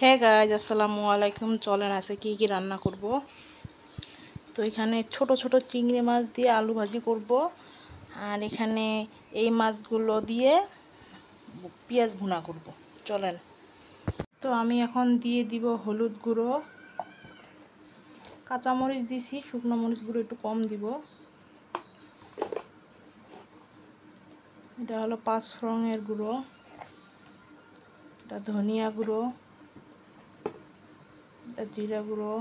হ্যাঁ গাইজ, আসসালামু আলাইকুম। চলেন আছে কি রান্না করব। তো এখানে ছোট ছোট চিংড়ি মাছ দিয়ে আলু ভাজি করব, আর এখানে এই মাছগুলো দিয়ে পেঁয়াজ ভুনা করব। চলেন। তো আমি এখন দিয়ে দিব হলুদ গুঁড়ো, কাঁচামরিচ দিছি, শুকনো মরিচ গুঁড়ো একটু কম দিব। এটা হলো 5 ফোড়নের গুঁড়ো, এটা ধনিয়া গুঁড়ো, এটা জিরা গুঁড়ো।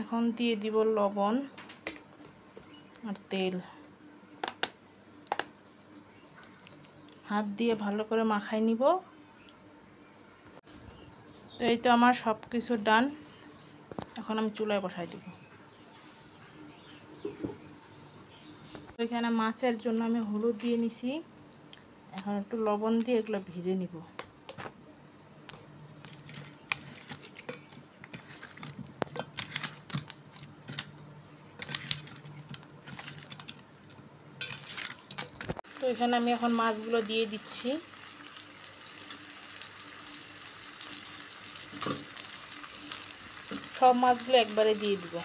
এখন দিয়ে দিব লবণ আর তেল। হাত দিয়ে ভালো করে মাখাই নিব। তো এই তো আমার সব কিছু ডান। এখন আমি চুলায় বসাই দিব। এখানে মাছের জন্য আমি হলুদ দিয়ে নিছি, এখন একটু লবণ দিয়ে এগুলো ভেজে নিব। তো এখানে আমি এখন মাছগুলো দিয়ে দিচ্ছি। সব মাছগুলো একবারে দিয়ে দিব।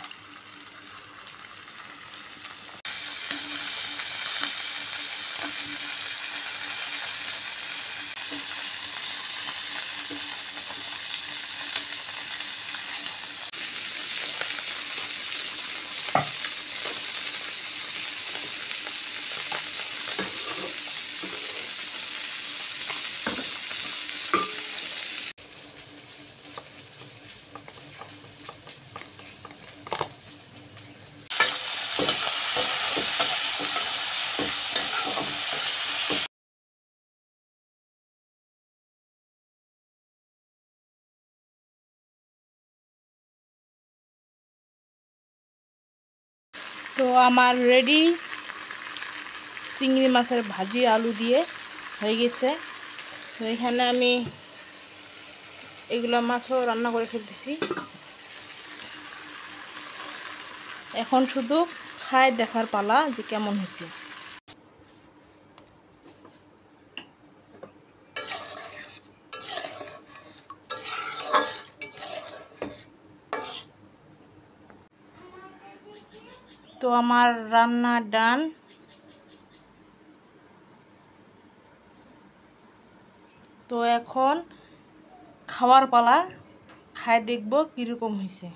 তো আমার রেডি চিংড়ি মাছের ভাজি আলু দিয়ে হয়ে গেছে। তো এখানে আমি এগুলো মাছও রান্না করে ফেলতেছি। এখন শুধু খায় দেখার পালা যে কেমন হয়েছে। তো আমার রান্না ডান। তো এখন খাওয়ার পালা, খায় দেখব কীরকম হয়েছে।